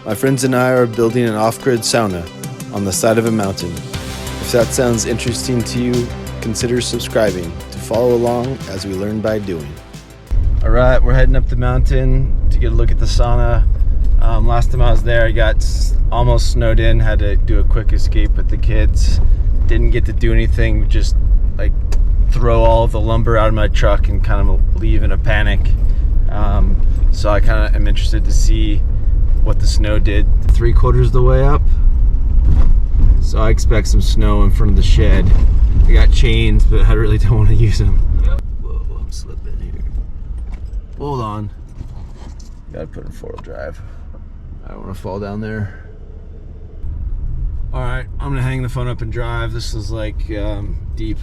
My friends and I are building an off-grid sauna on the side of a mountain. If that sounds interesting to you, consider subscribing to follow along as we learn by doing. All right, we're heading up the mountain to get a look at the sauna. Last time I was there, I got almost snowed in, had to do a quick escape with the kids. Didn't get to do anything, just like throw all of the lumber out of my truck and kind of leave in a panic. So I kind of am interested to see what the snow did. 3/4 of the way up, so I expect some snow in front of the shed. I got chains, but I really don't want to use them. Whoa, I'm slipping here. Hold on. Gotta put in 4-wheel drive. I don't want to fall down there. All right, I'm gonna hang the phone up and drive. This is like deep.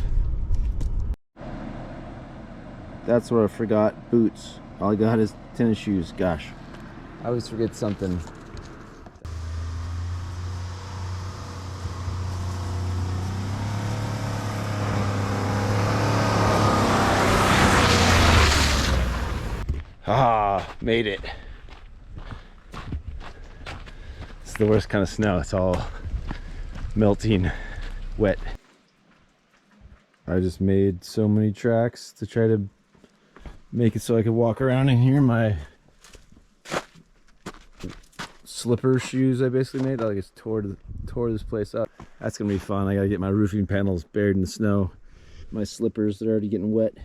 That's what I forgot. Boots. All I got is tennis shoes. Gosh, I always forget something. Ah, made it. It's the worst kind of snow. It's all melting wet. I just made so many tracks to try to make it so I could walk around in here. My slipper shoes I basically made. I just tore this place up. That's gonna be fun. I gotta get my roofing panels buried in the snow. My slippers, they're already getting wet.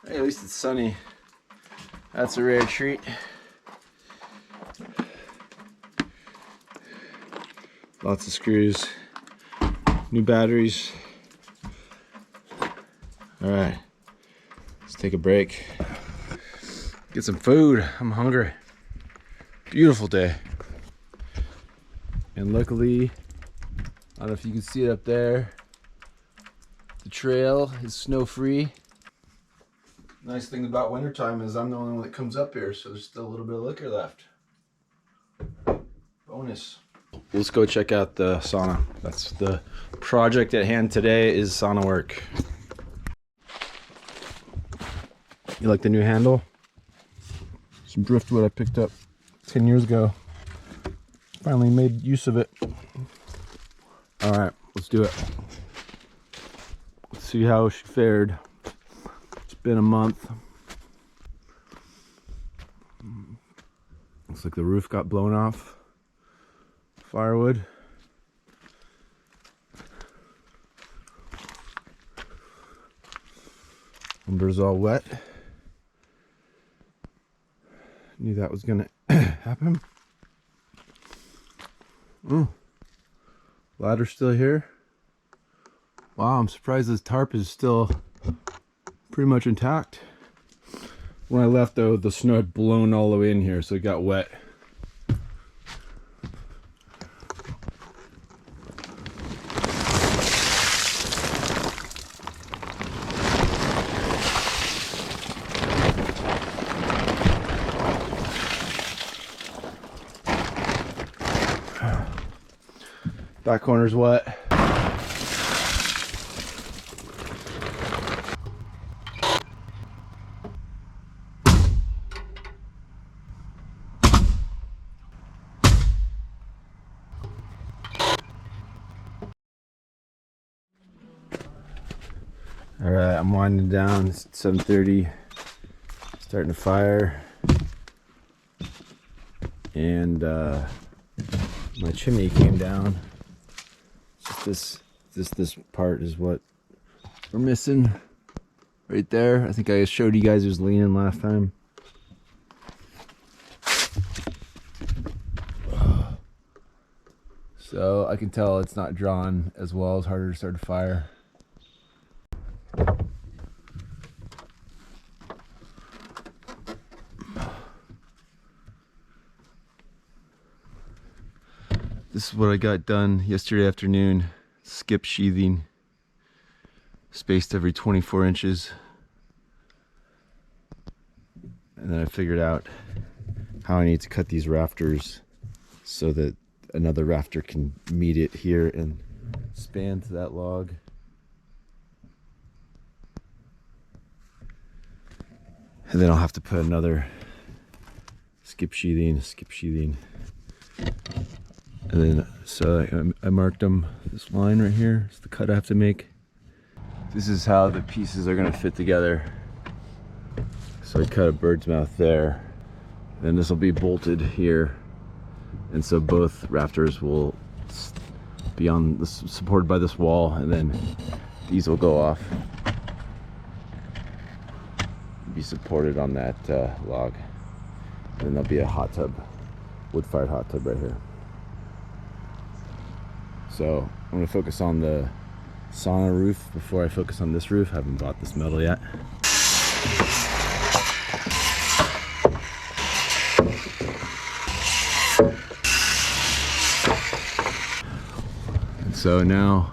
Hey, at least it's sunny. That's a rare treat. Lots of screws, new batteries. All right, let's take a break. Get some food. I'm hungry. Beautiful day. And luckily, I don't know if you can see it up there, the trail is snow-free. Nice thing about wintertime is I'm the only one that comes up here, so there's still a little bit of liquor left. Bonus. Let's go check out the sauna. That's the project at hand today, is sauna work. You like the new handle? Some driftwood I picked up 10 years ago. Finally made use of it. All right, let's do it. Let's see how she fared. Been a month. Looks like the roof got blown off. Firewood. Lumber's all wet. Knew that was gonna happen. Ladder's still here. Wow, I'm surprised this tarp is still pretty much intact. When I left though, the snow had blown all the way in here, so it got wet. Back corner's wet. All right, I'm winding down. It's 7:30. Starting a fire, and my chimney came down. Just this part is what we're missing. right there. I think I showed you guys it was leaning last time. So I can tell it's not drawn as well. It's harder to start a fire. This is what I got done yesterday afternoon. Skip sheathing, spaced every 24 inches. And then I figured out how I need to cut these rafters so that another rafter can meet it here and span to that log. And then I'll have to put another skip sheathing. And then, so I marked them, this line right here is the cut I have to make. This is how the pieces are gonna fit together. So I cut a bird's mouth there. Then this will be bolted here. And so both rafters will be on this, supported by this wall, and then these will go off. Be supported on that log. And then there'll be a hot tub, wood-fired hot tub right here. So I'm gonna focus on the sauna roof before I focus on this roof. I haven't bought this metal yet. And so now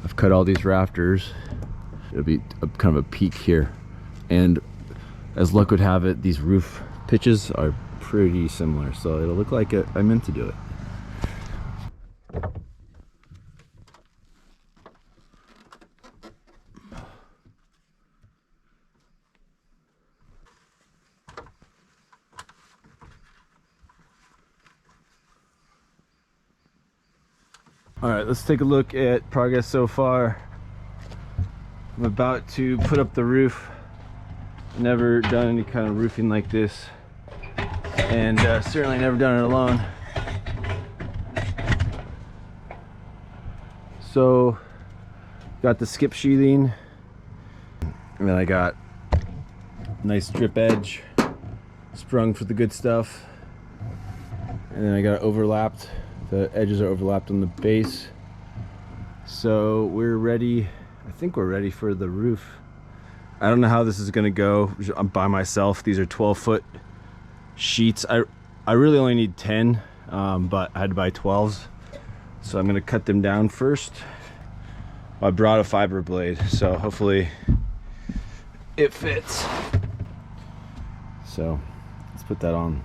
I've cut all these rafters. It'll be kind of a peak here. And as luck would have it, these roof pitches are pretty similar. So it'll look like I meant to do it. All right, let's take a look at progress so far. I'm about to put up the roof. Never done any kind of roofing like this, and certainly never done it alone. So, got the skip sheathing, and then I got nice drip edge, sprung for the good stuff, and then I got it overlapped. The edges are overlapped on the base. So we're ready. I think we're ready for the roof. I don't know how this is gonna go. I'm by myself. These are 12-foot sheets. I really only need 10, but I had to buy 12s. So I'm gonna cut them down first. I brought a fiber blade, so hopefully it fits. So let's put that on.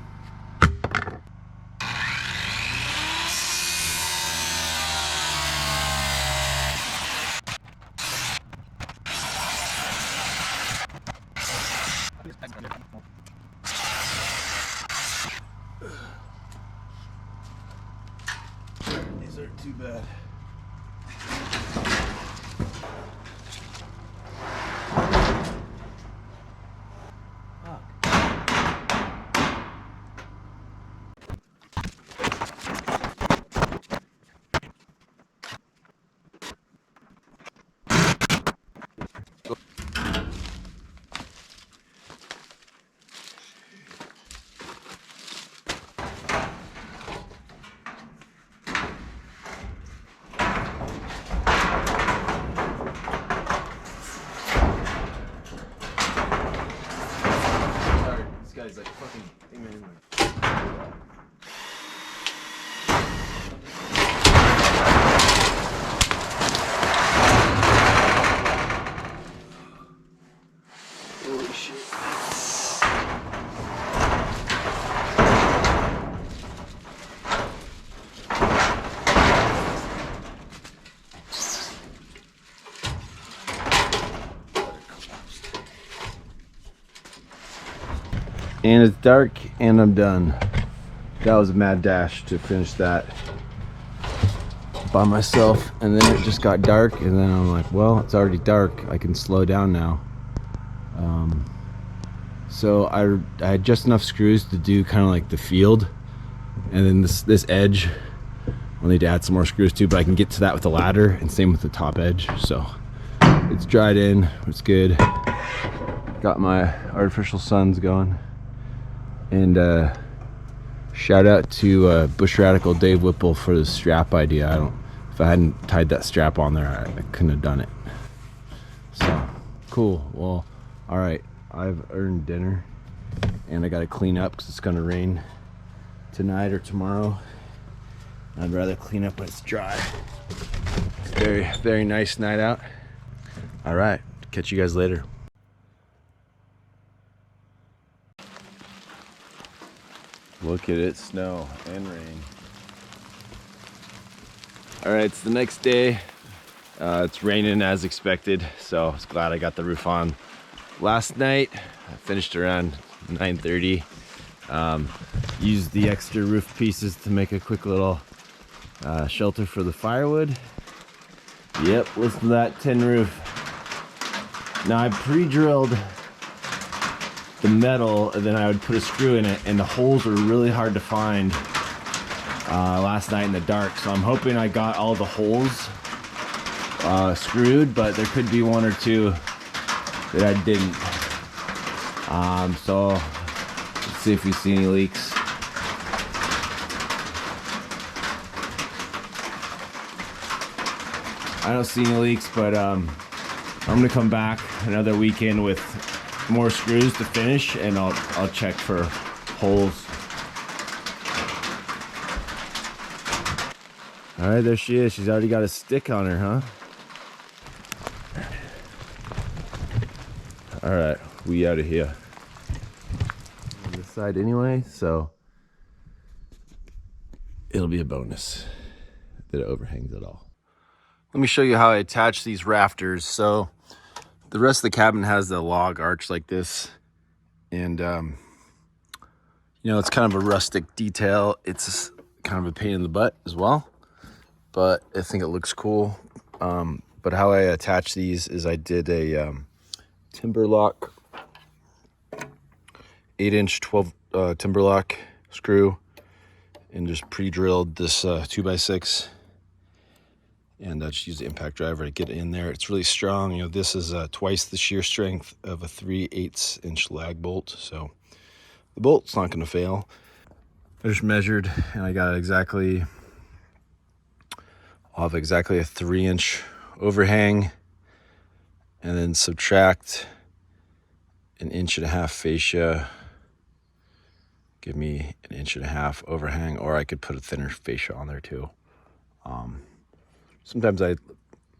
These aren't too bad. Guy's like fucking amen. Holy shit. And it's dark and I'm done. That was a mad dash to finish that by myself, and then it just got dark, and then I'm like, well, it's already dark, I can slow down now. So I had just enough screws to do kind of like the field, and then this edge I'll need to add some more screws too, but I can get to that with the ladder, and same with the top edge. So It's dried in, it's good. Got my artificial suns going. And shout out to Bush Radical Dave Whipple for the strap idea. If I hadn't tied that strap on there, I couldn't have done it. So cool. Well, all right, I've earned dinner and I got to clean up because it's going to rain tonight or tomorrow. I'd rather clean up when it's dry. Very, very nice night out. All right, catch you guys later. Look at it, snow and rain. All right, it's the next day. It's raining as expected, so I was glad I got the roof on last night. I finished around 9:30. Used the extra roof pieces to make a quick little shelter for the firewood. Yep, listen to that tin roof. Now I pre-drilled the metal, and then I would put a screw in it, and the holes were really hard to find last night in the dark. So I'm hoping I got all the holes screwed, but there could be one or two that I didn't. So let's see if we see any leaks. I don't see any leaks, but I'm gonna come back another weekend with more screws to finish, and I'll check for holes. All right, there she is. She's already got a stick on her, huh? All right, we out of here. On this side anyway, so it'll be a bonus that it overhangs at all. Let me show you how I attach these rafters. So the rest of the cabin has the log arch like this, and you know, it's kind of a rustic detail. It's kind of a pain in the butt as well, but I think it looks cool. But how I attach these is I did a timber lock, 8-inch 12 timber lock screw, and just pre-drilled this 2x6. And I just use the impact driver to get it in there. It's really strong. You know, this is twice the shear strength of a 3/8-inch lag bolt, so the bolt's not going to fail. I just measured, and I got exactly, I'll have exactly a 3-inch overhang, and then subtract 1.5 inch fascia, give me 1.5 inch overhang, or I could put a thinner fascia on there too. Sometimes I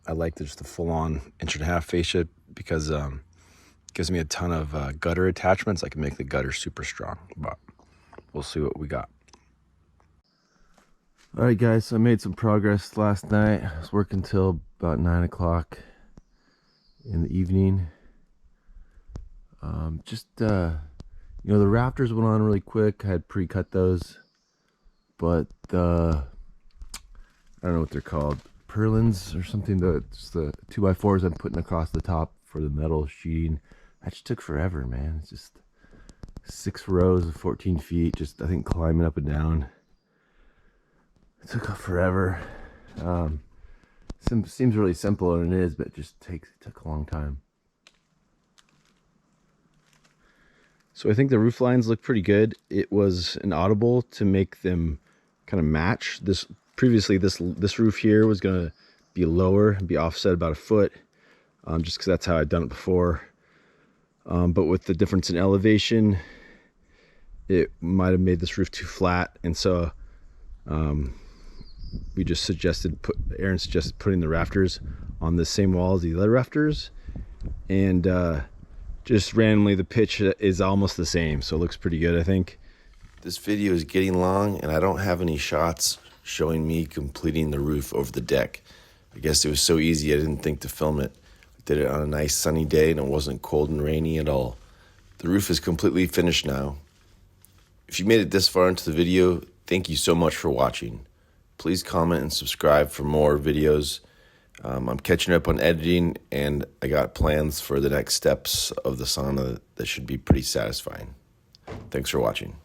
like just the full-on 1.5 inch fascia because it gives me a ton of gutter attachments. I can make the gutter super strong, but we'll see what we got. All right, guys, so I made some progress last night. I was working till about 9 o'clock in the evening. You know, the rafters went on really quick. I had pre-cut those, but I don't know what they're called, purlins or something. The 2x4s I'm putting across the top for the metal sheeting, that just took forever, man. It's just 6 rows of 14 feet, just I think climbing up and down. It took forever. Seems really simple, and it is, but it just took a long time. So I think the roof lines look pretty good. It was an audible to make them kind of match. Previously this roof here was going to be lower and be offset about 1 foot, just because that's how I'd done it before. But with the difference in elevation, it might have made this roof too flat, and so we just Aaron suggested putting the rafters on the same wall as the other rafters, and just randomly the pitch is almost the same, so it looks pretty good, I think. This video is getting long, and I don't have any shots showing me completing the roof over the deck. I guess it was so easy I didn't think to film it. I did it on a nice sunny day, and it wasn't cold and rainy at all. The roof is completely finished now. If you made it this far into the video, thank you so much for watching. Please comment and subscribe for more videos. I'm catching up on editing, and I got plans for the next steps of the sauna that should be pretty satisfying. Thanks for watching.